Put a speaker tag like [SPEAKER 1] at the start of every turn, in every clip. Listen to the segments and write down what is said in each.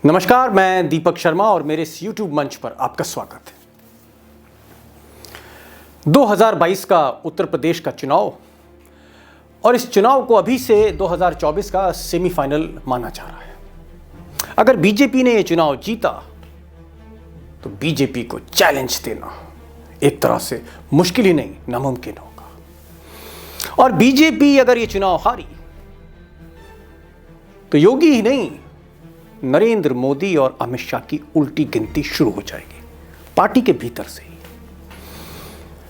[SPEAKER 1] नमस्कार, मैं दीपक शर्मा और मेरे इस YouTube मंच पर आपका स्वागत है। 2022 का उत्तर प्रदेश का चुनाव और इस चुनाव को अभी से 2024 का सेमीफाइनल माना जा रहा है। अगर बीजेपी ने यह चुनाव जीता तो बीजेपी को चैलेंज देना एक तरह से मुश्किल ही नहीं, नामुमकिन होगा। और बीजेपी अगर यह चुनाव हारी तो योगी ही नहीं, नरेंद्र मोदी और अमित शाह की उल्टी गिनती शुरू हो जाएगी पार्टी के भीतर से ही।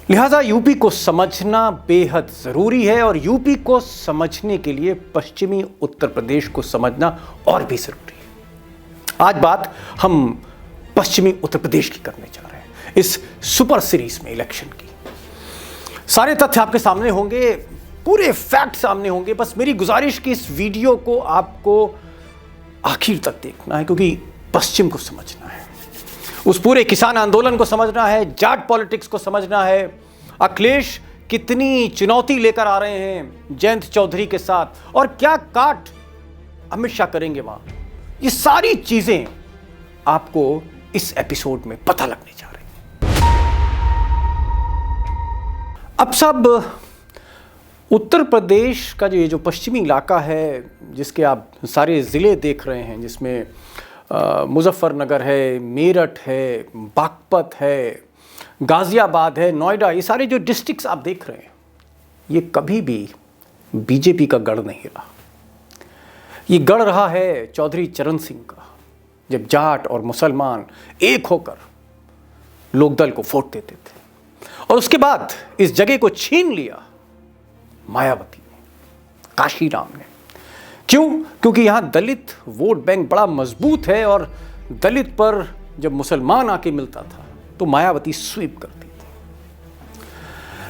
[SPEAKER 1] लिहाजा यूपी को समझना बेहद जरूरी है और यूपी को समझने के लिए पश्चिमी उत्तर प्रदेश को समझना और भी जरूरी है। आज बात हम पश्चिमी उत्तर प्रदेश की करने जा रहे हैं, इस सुपर सीरीज में इलेक्शन की। सारे तथ्य आपके सामने होंगे, पूरे फैक्ट सामने होंगे। बस मेरी गुजारिश कि इस वीडियो को आपको आखिर तक देखना है, क्योंकि पश्चिम को समझना है, उस पूरे किसान आंदोलन को समझना है, जाट पॉलिटिक्स को समझना है, अखिलेश कितनी चुनौती लेकर आ रहे हैं जयंत चौधरी के साथ और क्या काट अमित शाह करेंगे वहां। ये सारी चीजें आपको इस एपिसोड में पता लगने जा रही हैं। अब सब उत्तर प्रदेश का जो पश्चिमी इलाका है, जिसके आप सारे ज़िले देख रहे हैं, जिसमें मुजफ्फरनगर है, मेरठ है, बागपत है, गाज़ियाबाद है, नोएडा, ये सारे जो डिस्ट्रिक्ट्स आप देख रहे हैं, ये कभी भी बीजेपी का गढ़ नहीं रहा। ये गढ़ रहा है चौधरी चरण सिंह का, जब जाट और मुसलमान एक होकर लोकदल को वोट देते थे। और उसके बाद इस जगह को छीन लिया मायावती ने, काशीराम ने। क्यों? क्योंकि यहां दलित वोट बैंक बड़ा मजबूत है और दलित पर जब मुसलमान आके मिलता था तो मायावती स्वीप करती थी।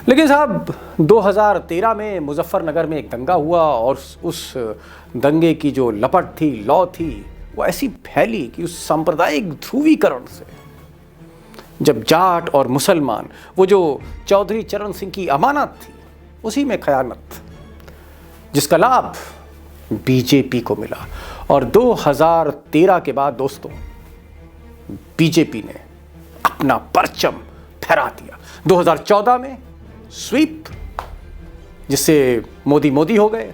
[SPEAKER 1] लेकिन साहब 2013 में मुजफ्फरनगर में एक दंगा हुआ और उस दंगे की जो लपट थी, लौ थी, वो ऐसी फैली कि उस सांप्रदायिक ध्रुवीकरण से जब जाट और मुसलमान, वो जो चौधरी चरण सिंह की अमानत थी, उसी में खयानत, जिसका लाभ बीजेपी को मिला। और 2013 के बाद दोस्तों बीजेपी ने अपना परचम फहरा दिया। 2014 में स्वीप, जिससे मोदी हो गए।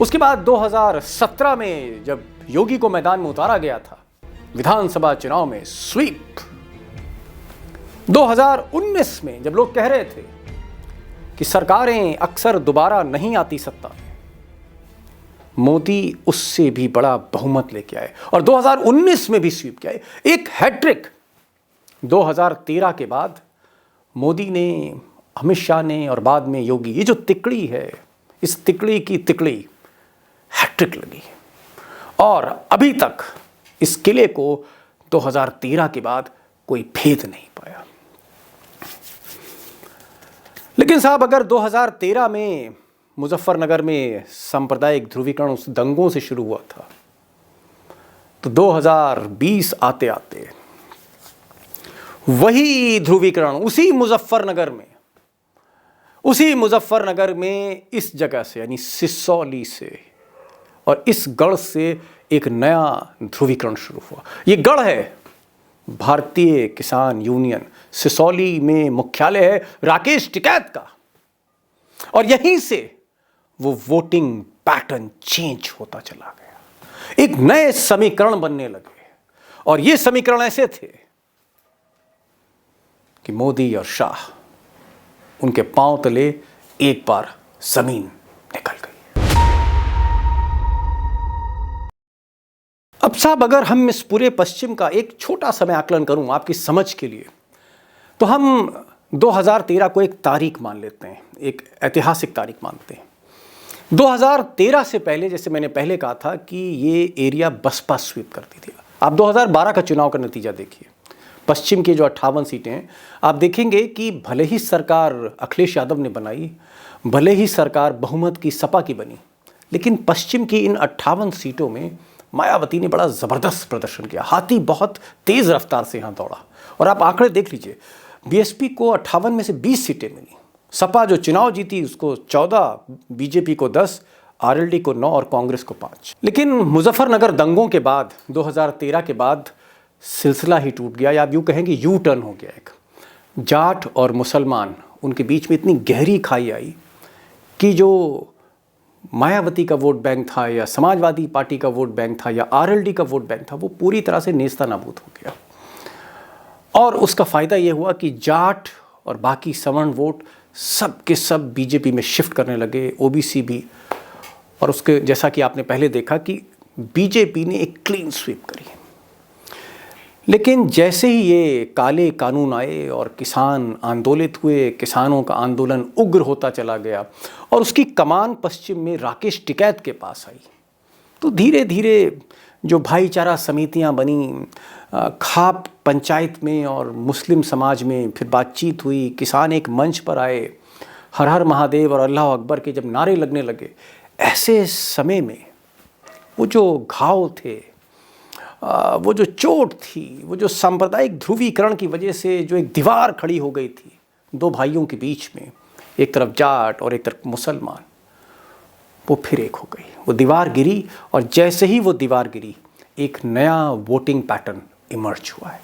[SPEAKER 1] उसके बाद 2017 में जब योगी को मैदान में उतारा गया था विधानसभा चुनाव में, स्वीप। 2019 में जब लोग कह रहे थे कि सरकारें अक्सर दोबारा नहीं आती सत्ता में, मोदी उससे भी बड़ा बहुमत लेके आए और 2019 में भी स्वीप किया। एक हैट्रिक 2013 के बाद मोदी ने, अमित शाह ने और बाद में योगी, ये जो तिकड़ी है, इस तिकड़ी की तिकड़ी हैट्रिक लगी और अभी तक इस किले को 2013 के बाद कोई भेद नहीं पाया। लेकिन साहब अगर 2013 में मुजफ्फरनगर में सांप्रदायिक ध्रुवीकरण उस दंगों से शुरू हुआ था, तो 2020 आते आते वही ध्रुवीकरण उसी मुजफ्फरनगर में इस जगह से, यानी सिसौली से और इस गढ़ से एक नया ध्रुवीकरण शुरू हुआ। ये गढ़ है भारतीय किसान यूनियन, सिसौली में मुख्यालय है राकेश टिकैत का। और यहीं से वो वोटिंग पैटर्न चेंज होता चला गया, एक नए समीकरण बनने लगे। और ये समीकरण ऐसे थे कि मोदी और शाह, उनके पांव तले एक बार जमीन निकल गई। अब साहब अगर हम इस पूरे पश्चिम का एक छोटा सा मैं आकलन करूं आपकी समझ के लिए, तो हम 2013 को एक तारीख मान लेते हैं, एक ऐतिहासिक तारीख मानते हैं। 2013 से पहले, जैसे मैंने पहले कहा था कि ये एरिया बसपा स्वीप करती थी। आप 2012 का चुनाव का नतीजा देखिए, पश्चिम की जो 58 सीटें हैं, आप देखेंगे कि भले ही सरकार अखिलेश यादव ने बनाई, भले ही सरकार बहुमत की सपा की बनी, लेकिन पश्चिम की इन 58 सीटों में मायावती ने बड़ा ज़बरदस्त प्रदर्शन किया। हाथी बहुत तेज़ रफ्तार से यहाँ दौड़ा। और आप आंकड़े देख लीजिए, बीएसपी को 58 में से 20 सीटें मिली, सपा जो चुनाव जीती उसको 14, बीजेपी को 10 आरएलडी को 9 और कांग्रेस को 5। लेकिन मुजफ्फरनगर दंगों के बाद 2013 के बाद सिलसिला ही टूट गया, या आप यूँ कहेंगे यू टर्न हो गया। एक जाट और मुसलमान, उनके बीच में इतनी गहरी खाई आई कि जो मायावती का वोट बैंक था या समाजवादी पार्टी का वोट बैंक था या आरएलडी का वोट बैंक था, वो पूरी तरह से नेस्तनाबूद हो गया। और उसका फ़ायदा ये हुआ कि जाट और बाकी सवर्ण वोट सब के सब बीजेपी में शिफ्ट करने लगे, ओबीसी भी। और उसके जैसा कि आपने पहले देखा कि बीजेपी ने एक क्लीन स्वीप करी। लेकिन जैसे ही ये काले कानून आए और किसान आंदोलित हुए, किसानों का आंदोलन उग्र होता चला गया और उसकी कमान पश्चिम में राकेश टिकैत के पास आई, तो धीरे धीरे जो भाईचारा समितियां बनी, खाप पंचायत में और मुस्लिम समाज में फिर बातचीत हुई, किसान एक मंच पर आए, हर हर महादेव और अल्लाह अकबर के जब नारे लगने लगे, ऐसे समय में वो जो घाव थे, वो जो चोट थी, वो जो सांप्रदायिक ध्रुवीकरण की वजह से जो एक दीवार खड़ी हो गई थी दो भाइयों के बीच में, एक तरफ जाट और एक तरफ मुसलमान, वो फिर एक हो गई। वो दीवार गिरी और जैसे ही वो दीवार गिरी, एक नया वोटिंग पैटर्न इमर्ज हुआ है।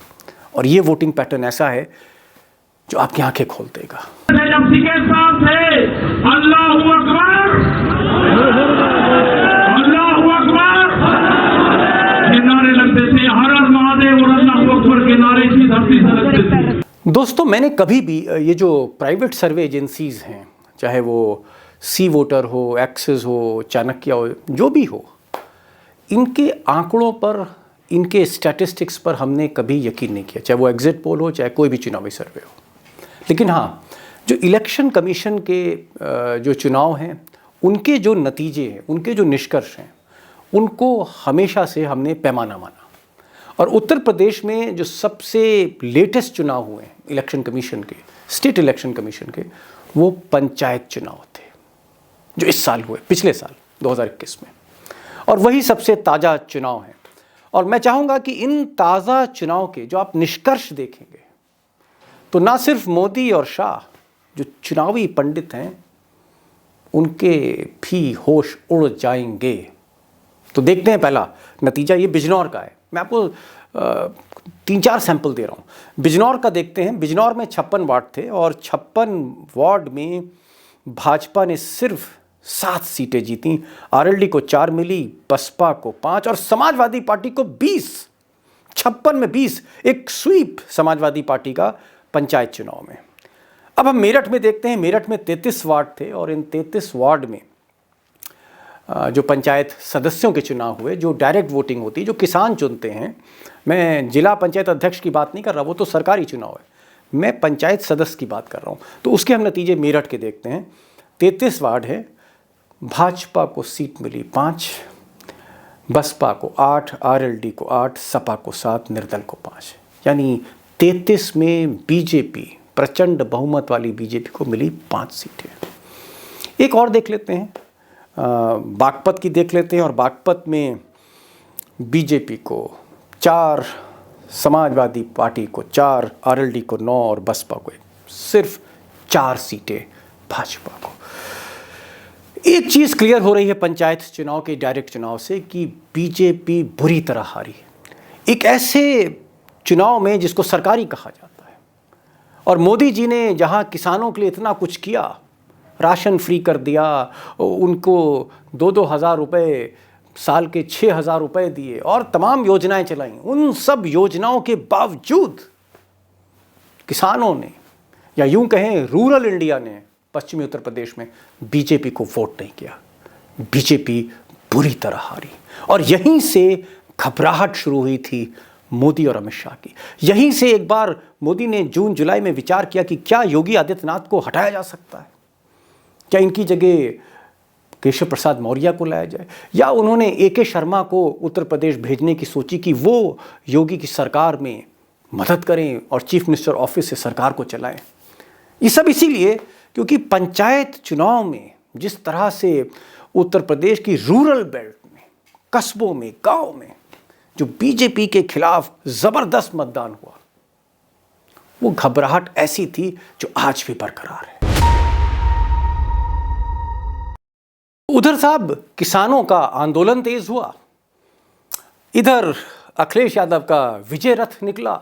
[SPEAKER 1] और ये वोटिंग पैटर्न ऐसा है जो आपकी आंखें खोल देगा। दोस्तों, मैंने कभी भी ये जो प्राइवेट सर्वे एजेंसीज हैं, चाहे वो सी वोटर हो, एक्सिस हो, चाणक्य हो, जो भी हो, इनके आंकड़ों पर, इनके स्टैटिस्टिक्स पर हमने कभी यकीन नहीं किया, चाहे वो एग्जिट पोल हो, चाहे कोई भी चुनावी सर्वे हो। लेकिन हाँ, जो इलेक्शन कमीशन के जो चुनाव हैं, उनके जो नतीजे हैं, उनके जो निष्कर्ष हैं, उनको हमेशा से हमने पैमाना माना। और उत्तर प्रदेश में जो सबसे लेटेस्ट चुनाव हुए हैं इलेक्शन कमीशन के, स्टेट इलेक्शन कमीशन के, वो पंचायत चुनाव थे जो इस साल हुए, पिछले साल 2021 में। और वही सबसे ताज़ा चुनाव हैं। और मैं चाहूँगा कि इन ताज़ा चुनाव के जो आप निष्कर्ष देखेंगे, तो ना सिर्फ मोदी और शाह, जो चुनावी पंडित हैं, उनके भी होश उड़ जाएंगे। तो देखते हैं पहला नतीजा, ये बिजनौर का है। मैं आपको 3-4 सैंपल दे रहा हूँ। बिजनौर का देखते हैं। बिजनौर में 56 वार्ड थे और 56 वार्ड में भाजपा ने सिर्फ 7 सीटें जीती। आरएलडी को 4 मिली, बसपा को 5 और समाजवादी पार्टी को 20। 56 में 20, एक स्वीप समाजवादी पार्टी का पंचायत चुनाव में। अब हम मेरठ में देखते हैं। मेरठ में 33 वार्ड थे और इन 33 वार्ड में जो पंचायत सदस्यों के चुनाव हुए, जो डायरेक्ट वोटिंग होती है, जो किसान चुनते हैं, मैं जिला पंचायत अध्यक्ष की बात नहीं कर रहा, वो तो सरकारी चुनाव है, मैं पंचायत सदस्य की बात कर रहा हूँ। तो उसके हम नतीजे मेरठ के देखते हैं। 33 वार्ड है, भाजपा को सीट मिली 5, बसपा को 8, आरएलडी को 8, सपा को 7, निर्दल को 5। यानी 33 में बीजेपी, प्रचंड बहुमत वाली बीजेपी को मिली 5 सीटें। एक और देख लेते हैं, बागपत की देख लेते हैं। और बागपत में बीजेपी को 4, समाजवादी पार्टी को 4, आरएलडी को 9 और बसपा को सिर्फ 4 सीटें भाजपा को। एक चीज़ क्लियर हो रही है पंचायत चुनाव के डायरेक्ट चुनाव से कि बीजेपी बुरी तरह हारी। एक ऐसे चुनाव में जिसको सरकारी कहा जाता है, और मोदी जी ने जहां किसानों के लिए इतना कुछ किया, राशन फ्री कर दिया, उनको 2-2 हज़ार रुपये साल के 6,000 रुपये दिए और तमाम योजनाएं चलाई, उन सब योजनाओं के बावजूद किसानों ने, या यूं कहें रूरल इंडिया ने, पश्चिमी उत्तर प्रदेश में बीजेपी को वोट नहीं किया। बीजेपी बुरी तरह हारी। और यहीं से घबराहट शुरू हुई थी मोदी और अमित शाह की। यहीं से एक बार मोदी ने जून जुलाई में विचार किया कि क्या योगी आदित्यनाथ को हटाया जा सकता है, क्या इनकी जगह केशव प्रसाद मौर्य को लाया जाए, या उन्होंने AK शर्मा को उत्तर प्रदेश भेजने की सोची कि वो योगी की सरकार में मदद करें और चीफ मिनिस्टर ऑफिस से सरकार को चलाएं। ये सब इसीलिए क्योंकि पंचायत चुनाव में जिस तरह से उत्तर प्रदेश की रूरल बेल्ट में, कस्बों में, गांव में जो बीजेपी के खिलाफ जबरदस्त मतदान हुआ, वो घबराहट ऐसी थी जो आज भी बरकरार है। उधर साहब किसानों का आंदोलन तेज हुआ, इधर अखिलेश यादव का विजय रथ निकला,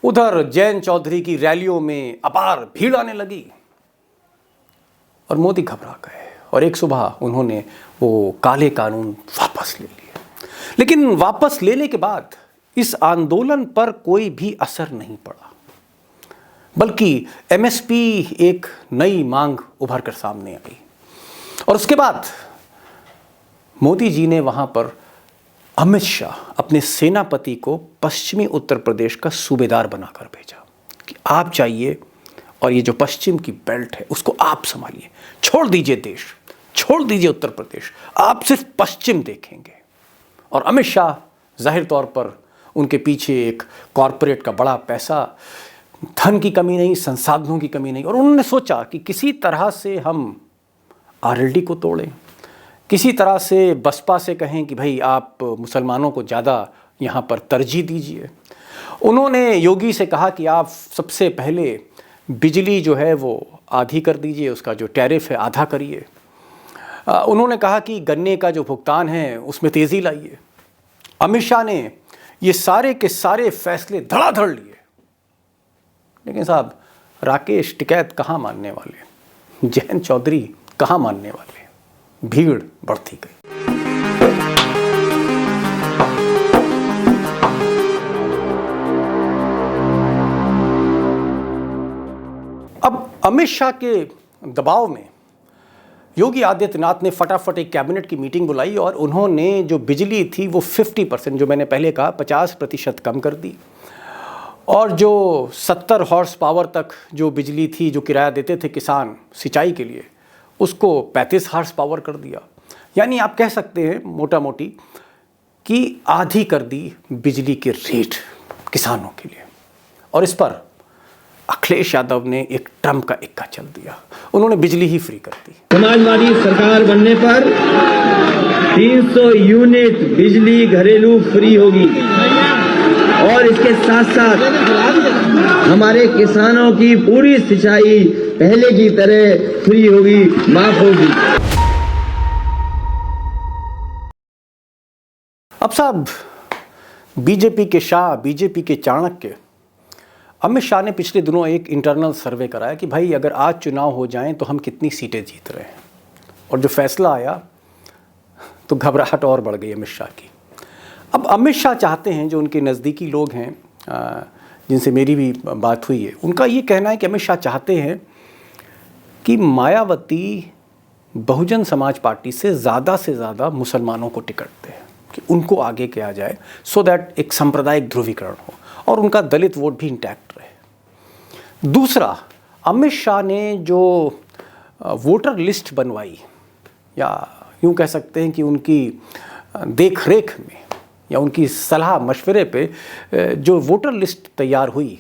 [SPEAKER 1] उधर जयंत चौधरी की रैलियों में अपार भीड़ आने लगी और मोदी घबरा गए और एक सुबह उन्होंने वो काले कानून वापस ले लिए। लेकिन वापस लेने के बाद इस आंदोलन पर कोई भी असर नहीं पड़ा, बल्कि एमएसपी एक नई मांग उभर कर सामने आई और उसके बाद मोदी जी ने वहां पर अमित शाह अपने सेनापति को पश्चिमी उत्तर प्रदेश का सूबेदार बनाकर भेजा कि आप जाइए और ये जो पश्चिम की बेल्ट है उसको आप संभालिए, छोड़ दीजिए देश, छोड़ दीजिए उत्तर प्रदेश, आप सिर्फ पश्चिम देखेंगे। और अमित शाह जाहिर तौर पर उनके पीछे एक कॉरपोरेट का बड़ा पैसा, धन की कमी नहीं, संसाधनों की कमी नहीं, और उन्होंने सोचा कि किसी तरह से हम आरएलडी को तोड़ें, किसी तरह से बसपा से कहें कि भाई आप मुसलमानों को ज़्यादा यहाँ पर तरजीह दीजिए। उन्होंने योगी से कहा कि आप सबसे पहले बिजली जो है वो आधी कर दीजिए, उसका जो टैरिफ है आधा करिए। उन्होंने कहा कि गन्ने का जो भुगतान है उसमें तेज़ी लाइए। अमित शाह ने ये सारे के सारे फैसले धड़ाधड़ लिए, लेकिन साहब राकेश टिकैत कहाँ मानने वाले, जयंत चौधरी कहाँ मानने वाले, भीड़ बढ़ती गई। अब अमित शाह के दबाव में योगी आदित्यनाथ ने फटाफट एक कैबिनेट की मीटिंग बुलाई और उन्होंने जो बिजली थी वो 50%, जो मैंने पहले कहा 50% कम कर दी, और जो 70 हॉर्स पावर तक जो बिजली थी जो किराया देते थे किसान सिंचाई के लिए, उसको 35 हॉर्स पावर कर दिया। यानी आप कह सकते हैं मोटा मोटी कि आधी कर दी बिजली के रेट किसानों के लिए। और इस पर अखिलेश यादव ने एक ट्रम्प का इक्का चल दिया, उन्होंने बिजली ही फ्री कर दी।
[SPEAKER 2] समाजवादी सरकार बनने पर 300 यूनिट बिजली घरेलू फ्री होगी और इसके साथ साथ हमारे किसानों की पूरी सिंचाई पहले की तरह फ्री होगी, माफ होगी।
[SPEAKER 1] अब साहब बीजेपी के शाह, बीजेपी के चाणक्य अमित शाह ने पिछले दिनों एक इंटरनल सर्वे कराया कि भाई अगर आज चुनाव हो जाएं तो हम कितनी सीटें जीत रहे हैं, और जो फैसला आया तो घबराहट और बढ़ गई अमित शाह की। अब अमित शाह चाहते हैं, जो उनके नज़दीकी लोग हैं जिनसे मेरी भी बात हुई है, उनका ये कहना है कि अमित शाह चाहते हैं कि मायावती बहुजन समाज पार्टी से ज़्यादा मुसलमानों को टिकट दे, कि उनको आगे किया जाए, सो दैट एक सांप्रदायिक ध्रुवीकरण हो और उनका दलित वोट भी इंटैक्ट रहे। दूसरा, अमित शाह ने जो वोटर लिस्ट बनवाई, या यूँ कह सकते हैं कि उनकी देख रेख में या उनकी सलाह मशवरे पे जो वोटर लिस्ट तैयार हुई,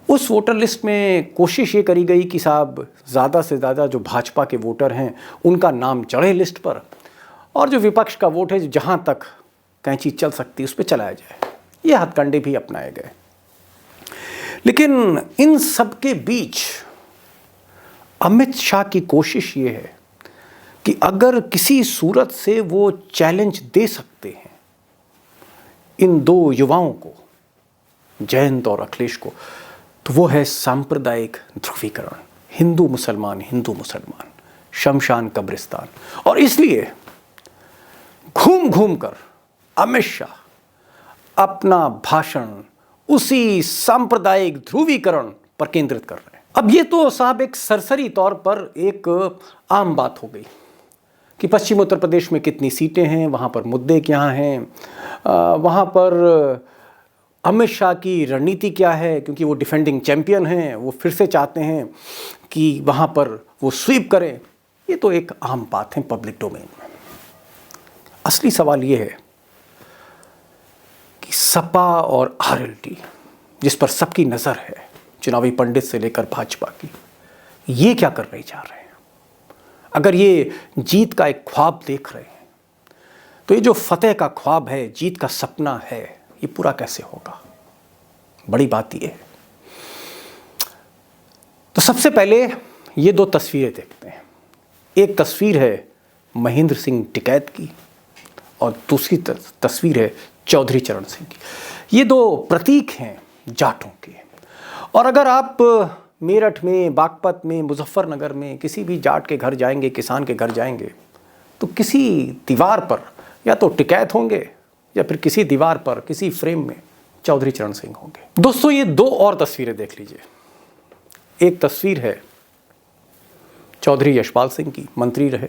[SPEAKER 1] उस वोटर लिस्ट में कोशिश ये करी गई कि साहब ज़्यादा से ज़्यादा जो भाजपा के वोटर हैं उनका नाम चढ़े लिस्ट पर, और जो विपक्ष का वोट है जहाँ तक कैंची चल सकती है उस पर चलाया जाए। ये हथकंडे भी अपनाए गए। लेकिन इन सब के बीच अमित शाह की कोशिश ये है कि अगर किसी सूरत से वो चैलेंज दे सकते हैं इन दो युवाओं को, जयंत और अखिलेश को, तो वो है सांप्रदायिक ध्रुवीकरण, हिंदू मुसलमान, शमशान कब्रिस्तान। और इसलिए घूम घूम कर अमित शाह अपना भाषण उसी सांप्रदायिक ध्रुवीकरण पर केंद्रित कर रहे हैं। अब ये तो साहब एक सरसरी तौर पर एक आम बात हो गई कि पश्चिम उत्तर प्रदेश में कितनी सीटें हैं, वहाँ पर मुद्दे क्या हैं, वहाँ पर अमित शाह की रणनीति क्या है, क्योंकि वो डिफेंडिंग चैंपियन हैं, वो फिर से चाहते हैं कि वहाँ पर वो स्वीप करें। ये तो एक आम बात है पब्लिक डोमेन में। असली सवाल ये है कि सपा और आरएलडी, जिस पर सबकी नज़र है, चुनावी पंडित से लेकर भाजपा की, ये क्या करने जा रहे हैं। अगर ये जीत का एक ख्वाब देख रहे हैं तो ये जो फतेह का ख्वाब है, जीत का सपना है, ये पूरा कैसे होगा। बड़ी बात ये है। तो सबसे पहले ये दो तस्वीरें देखते हैं। एक तस्वीर है महेंद्र सिंह टिकैत की और दूसरी तस्वीर है चौधरी चरण सिंह की। ये दो प्रतीक हैं जाटों के। और अगर आप मेरठ में, बागपत में, मुजफ्फरनगर में किसी भी जाट के घर जाएंगे, किसान के घर जाएंगे, तो किसी दीवार पर या तो टिकैत होंगे या फिर किसी दीवार पर, किसी फ्रेम में चौधरी चरण सिंह होंगे। दोस्तों, ये दो और तस्वीरें देख लीजिए। एक तस्वीर है चौधरी यशपाल सिंह की, मंत्री रहे,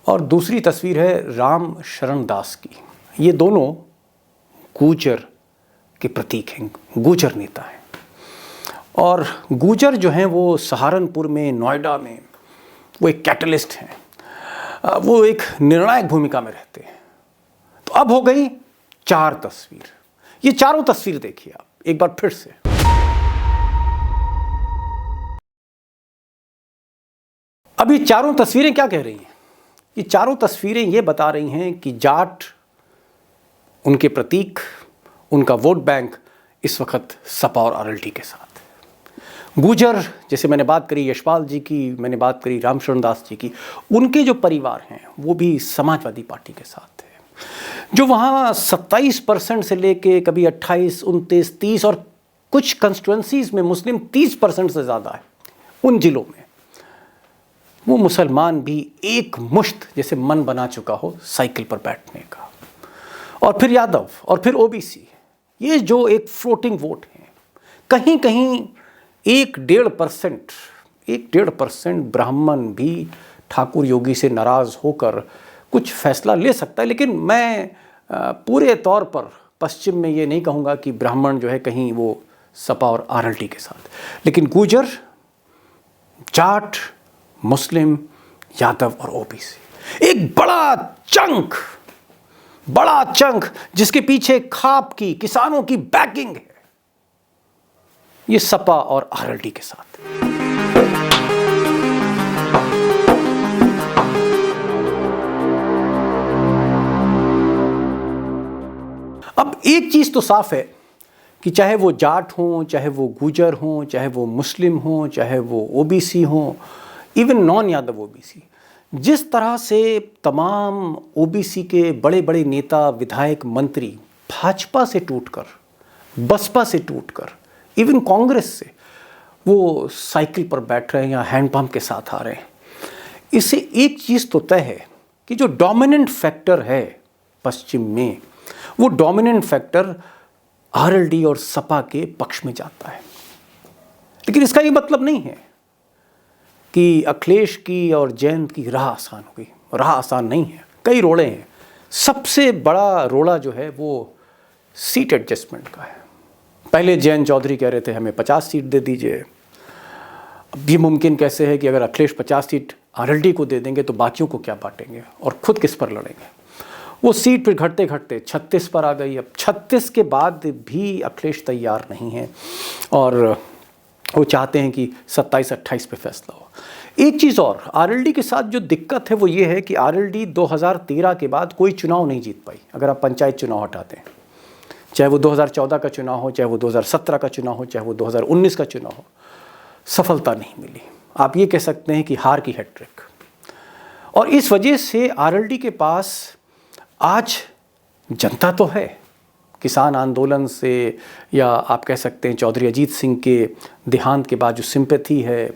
[SPEAKER 1] और दूसरी तस्वीर है राम शरण दास की। ये दोनों गुर्जर के प्रतीक हैं, गुर्जर नेता हैं। और गुर्जर जो हैं वो सहारनपुर में, नोएडा में वो एक कैटलिस्ट हैं, वो एक निर्णायक भूमिका में रहते हैं। तो अब हो गई 4 तस्वीर। ये चारों तस्वीर देखिए आप एक बार फिर से। अब ये चारों तस्वीरें क्या कह रही हैं? ये चारों तस्वीरें ये बता रही हैं कि जाट, उनके प्रतीक, उनका वोट बैंक इस वक्त सपा और आरएलडी के साथ है। गुर्जर, जैसे मैंने बात करी यशपाल जी की, मैंने बात करी रामशरण दास जी की, उनके जो परिवार हैं वो भी समाजवादी पार्टी के साथ है। जो वहाँ 27% से लेके कभी 28, 29, 30 और कुछ कंस्टिट्यूएंसीज में मुस्लिम 30% से ज़्यादा है, उन जिलों में वो मुसलमान भी एक मुश्त जैसे मन बना चुका हो साइकिल पर बैठने का। और फिर यादव और फिर ओबीसी, ये जो एक फ्लोटिंग वोट है, कहीं कहीं 1-1.5% ब्राह्मण भी ठाकुर योगी से नाराज़ होकर कुछ फैसला ले सकता है। लेकिन मैं पूरे तौर पर पश्चिम में ये नहीं कहूँगा कि ब्राह्मण जो है कहीं वो सपा और आरएलडी के साथ। लेकिन गुर्जर, जाट, मुस्लिम, यादव और ओबीसी, एक बड़ा चंक जिसके पीछे खाप की, किसानों की बैकिंग है, ये सपा और आरएलडी के साथ। अब एक चीज तो साफ है कि चाहे वो जाट हों, चाहे वो गुर्जर हों, चाहे वो मुस्लिम हों, चाहे वो ओबीसी हों, इवन नॉन यादव ओबीसी, जिस तरह से तमाम ओबीसी के बड़े बड़े नेता, विधायक, मंत्री भाजपा से टूटकर, बसपा से टूटकर, इवन कांग्रेस से वो साइकिल पर बैठ रहे हैं या हैंडपंप के साथ आ रहे हैं, इससे एक चीज़ तो तय है कि जो डोमिनेंट फैक्टर है पश्चिम में, वो डोमिनेंट फैक्टर आरएलडी और सपा के पक्ष में जाता है। लेकिन इसका ये मतलब नहीं है कि अखिलेश की और जयंत की राह आसान हो गई। राह आसान नहीं है, कई रोड़े हैं। सबसे बड़ा रोड़ा जो है वो सीट एडजस्टमेंट का है। पहले जयंत चौधरी कह रहे थे हमें 50 सीट दे दीजिए। अब ये मुमकिन कैसे है कि अगर अखिलेश 50 सीट आरएलडी को दे देंगे तो बाकियों को क्या बांटेंगे और खुद किस पर लड़ेंगे? वो सीट फिर घटते घटते 36 पर आ गई। अब 36 के बाद भी अखिलेश तैयार नहीं है और वो चाहते हैं कि 27-28 पे फैसला हो। एक चीज़ और, आरएलडी के साथ जो दिक्कत है वो ये है कि आरएलडी 2013 के बाद कोई चुनाव नहीं जीत पाई। अगर आप पंचायत चुनाव हटाते हैं, चाहे वो 2014 का चुनाव हो, चाहे वो 2017 का चुनाव हो, चाहे वो 2019 का चुनाव हो, सफलता नहीं मिली। आप ये कह सकते हैं कि हार की हैट्रिक। और इस वजह से आरएलडी के पास आज जनता तो है, किसान आंदोलन से या आप कह सकते हैं चौधरी अजीत सिंह के देहांत के बाद जो सिंपैथी है,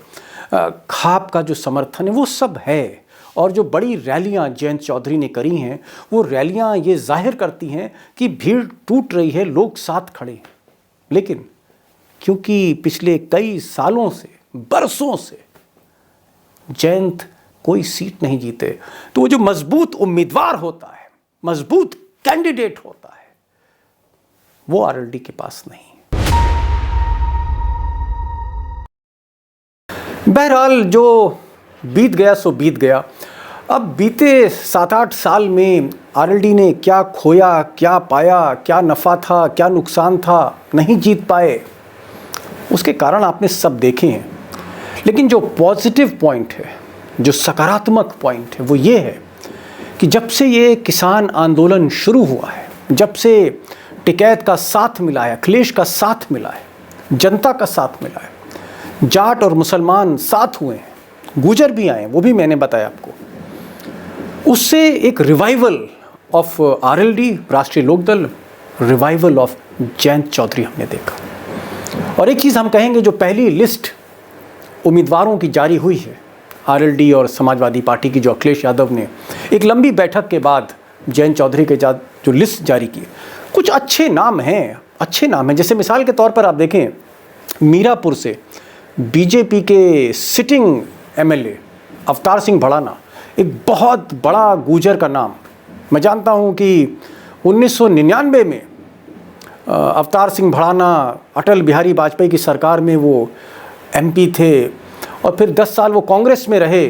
[SPEAKER 1] खाप का जो समर्थन है, वो सब है। और जो बड़ी रैलियां जयंत चौधरी ने करी हैं, वो रैलियां ये जाहिर करती हैं कि भीड़ टूट रही है, लोग साथ खड़े हैं। लेकिन क्योंकि पिछले कई सालों से, बरसों से जयंत कोई सीट नहीं जीते, तो वो जो मजबूत उम्मीदवार होता है, मजबूत कैंडिडेट होता है, वो आरएलडी के पास नहीं। बहरहाल जो बीत गया सो बीत गया। अब बीते 7-8 साल में आरएलडी ने क्या खोया, क्या पाया, क्या नफ़ा था, क्या नुकसान था, नहीं जीत पाए, उसके कारण आपने सब देखे हैं। लेकिन जो पॉजिटिव पॉइंट है, जो सकारात्मक पॉइंट है, वो ये है कि जब से ये किसान आंदोलन शुरू हुआ है, जब से टिकैत का साथ मिला है, अखिलेश का साथ मिला है, जनता का साथ मिला है, जाट और मुसलमान साथ हुए हैं गुजर भी आए, वो भी मैंने बताया आपको। उससे एक रिवाइवल ऑफ आरएलडी, राष्ट्रीय लोकदल, रिवाइवल ऑफ जयंत चौधरी हमने देखा। और एक चीज़ हम कहेंगे, जो पहली लिस्ट उम्मीदवारों की जारी हुई है आरएलडी और समाजवादी पार्टी की, जो अखिलेश यादव ने एक लंबी बैठक के बाद जयंत चौधरी के जो लिस्ट जारी की, कुछ अच्छे नाम हैं। जैसे मिसाल के तौर पर आप देखें, मीरापुर से बीजेपी के सिटिंग एमएलए अवतार सिंह भड़ाना, एक बहुत बड़ा गुजर का नाम। मैं जानता हूं कि 1999 में अवतार सिंह भड़ाना अटल बिहारी वाजपेयी की सरकार में वो एमपी थे, और फिर 10 साल वो कांग्रेस में रहे,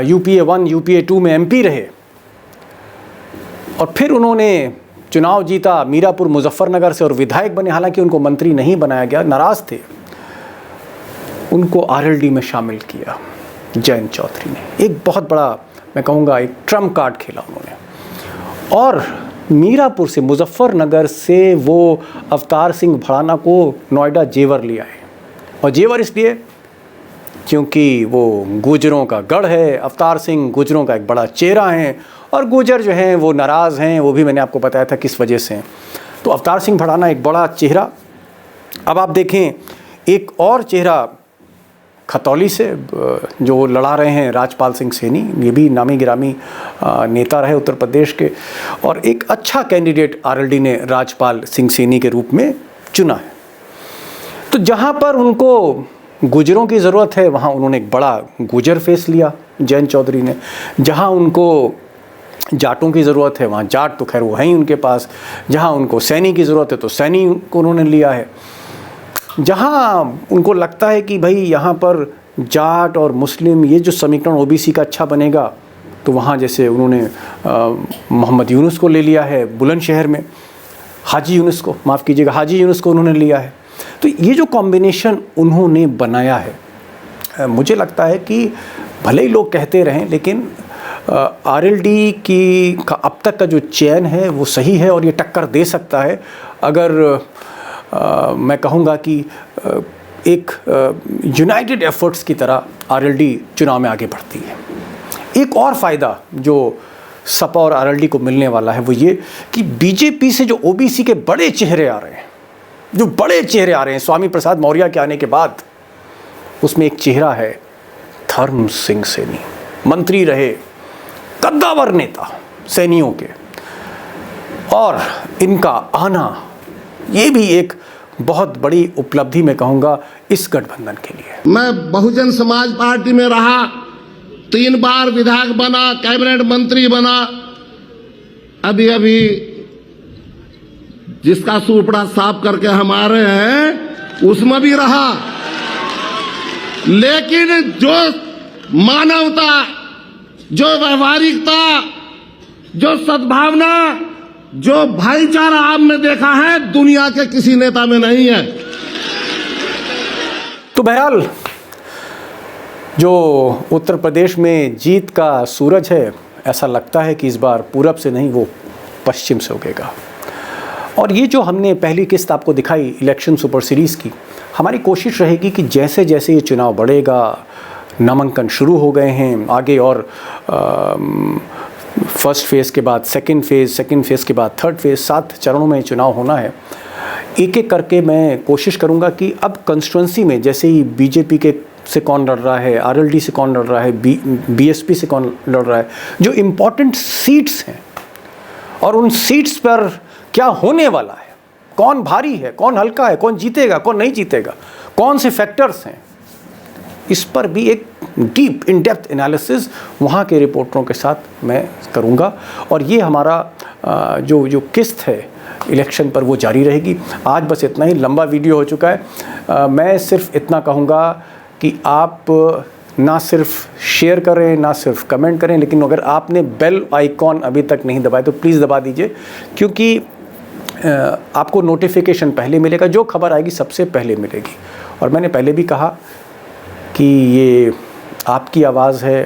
[SPEAKER 1] यूपीए 1 यूपीए 2 में एमपी रहे, और फिर उन्होंने चुनाव जीता मीरापुर मुजफ्फरनगर से और विधायक बने। हालांकि उनको मंत्री नहीं बनाया गया, नाराज़ थे। उनको आरएलडी में शामिल किया जयंत चौधरी ने। एक बहुत बड़ा, मैं कहूँगा, एक ट्रम्प कार्ड खेला उन्होंने। और मीरापुर से, मुजफ्फरनगर से वो अवतार सिंह भड़ाना को नोएडा जेवर ले आए। और जेवर इसलिए क्योंकि वो गुजरों का गढ़ है। अवतार सिंह गुजरों का एक बड़ा चेहरा है, और गुजर जो हैं वो नाराज़ हैं, वो भी मैंने आपको बताया था किस वजह से। तो अवतार सिंह भड़ाना एक बड़ा चेहरा। अब आप देखें एक और चेहरा खतौली से, जो लड़ा रहे हैं राजपाल सिंह सैनी, ये भी नामी गिरामी नेता रहे उत्तर प्रदेश के, और एक अच्छा कैंडिडेट आरएलडी ने राजपाल सिंह सैनी के रूप में चुना है। तो जहाँ पर उनको गुजरों की ज़रूरत है, वहाँ उन्होंने एक बड़ा गुजर फेस लिया जयंत चौधरी ने। जहाँ उनको जाटों की ज़रूरत है, वहाँ जाट तो खैर वो हैं ही उनके पास। जहाँ उनको सैनी की ज़रूरत है, तो सैनी को उन्होंने लिया है। जहाँ उनको लगता है कि भाई यहाँ पर जाट और मुस्लिम, ये जो समीकरण ओबीसी का अच्छा बनेगा, तो वहाँ जैसे उन्होंने मोहम्मद यूनुस को ले लिया है बुलंदशहर में, हाजी यूनुस को, माफ़ कीजिएगा, हाजी यूनुस को उन्होंने लिया है। तो ये जो कॉम्बिनेशन उन्होंने बनाया है, मुझे लगता है कि भले ही लोग कहते रहें, लेकिन आरएलडी की का अब तक का जो चयन है वो सही है, और ये टक्कर दे सकता है अगर मैं कहूँगा कि एक यूनाइटेड एफर्ट्स की तरह आरएलडी चुनाव में आगे बढ़ती है। एक और फ़ायदा जो सपा और आरएलडी को मिलने वाला है वो ये कि बीजेपी से जो ओबीसी के बड़े चेहरे आ रहे हैं, स्वामी प्रसाद मौर्य के आने के बाद, उसमें एक चेहरा है धर्म सिंह सैनी, मंत्री रहे, कद्दावर नेता सैनियों के, और इनका आना ये भी एक बहुत बड़ी उपलब्धि मैं कहूँगा इस गठबंधन के लिए।
[SPEAKER 3] मैं बहुजन समाज पार्टी में रहा, 3 बार विधायक बना, कैबिनेट मंत्री बना, अभी जिसका सूपड़ा साफ करके हमारे हैं उसमें भी रहा। लेकिन जो मानवता, जो व्यवहारिकता, जो सद्भावना, जो भाईचारा आपने देखा है, दुनिया के किसी नेता में नहीं है।
[SPEAKER 1] तो बहरहाल जो उत्तर प्रदेश में जीत का सूरज है, ऐसा लगता है कि इस बार पूरब से नहीं, वो पश्चिम से उगेगा। और ये जो हमने पहली किस्त आपको दिखाई इलेक्शन सुपर सीरीज़ की, हमारी कोशिश रहेगी कि जैसे जैसे ये चुनाव बढ़ेगा, नामांकन शुरू हो गए हैं आगे, और फर्स्ट फेज़ के बाद सेकंड फेज़ के बाद थर्ड फेज़, 7 चरणों में चुनाव होना है। एक एक करके मैं कोशिश करूंगा कि अब कंस्टिट्यूंसी में जैसे ही बीजेपी के से कौन लड़ रहा है, आरएलडी से कौन लड़ रहा है, बीएसपी से कौन लड़ रहा है, जो इम्पोर्टेंट सीट्स हैं और उन सीट्स पर क्या होने वाला है, कौन भारी है, कौन हल्का है, कौन जीतेगा, कौन नहीं जीतेगा, कौन से फैक्टर्स हैं, इस पर भी एक डीप इन डेप्थ एनालिसिस वहाँ के रिपोर्टरों के साथ मैं करूँगा। और ये हमारा जो किस्त है इलेक्शन पर वो जारी रहेगी। आज बस इतना ही, लंबा वीडियो हो चुका है। मैं सिर्फ इतना कहूँगा कि आप ना सिर्फ शेयर करें, ना सिर्फ कमेंट करें, लेकिन अगर आपने बेल आइकॉन अभी तक नहीं दबाया तो प्लीज़ दबा दीजिए, क्योंकि आपको नोटिफिकेशन पहले मिलेगा, जो खबर आएगी सबसे पहले मिलेगी। और मैंने पहले भी कहा कि ये आपकी आवाज़ है,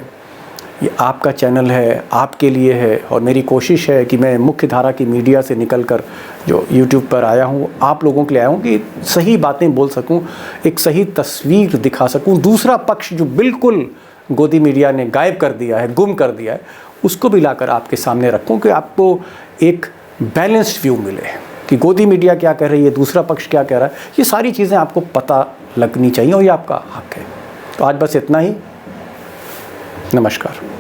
[SPEAKER 1] ये आपका चैनल है, आपके लिए है, और मेरी कोशिश है कि मैं मुख्य धारा की मीडिया से निकलकर जो YouTube पर आया हूँ, आप लोगों के लिए आया हूँ कि सही बातें बोल सकूँ, एक सही तस्वीर दिखा सकूँ, दूसरा पक्ष जो बिल्कुल गोदी मीडिया ने गायब कर दिया है, गुम कर दिया है, उसको भी लाकर आपके सामने रखूं कि आपको एक बैलेंस्ड व्यू मिले कि गोदी मीडिया क्या कह रही है, दूसरा पक्ष क्या कह रहा है। ये सारी चीज़ें आपको पता लगनी चाहिए और ये आपका हक है। तो आज बस इतना ही। नमस्कार।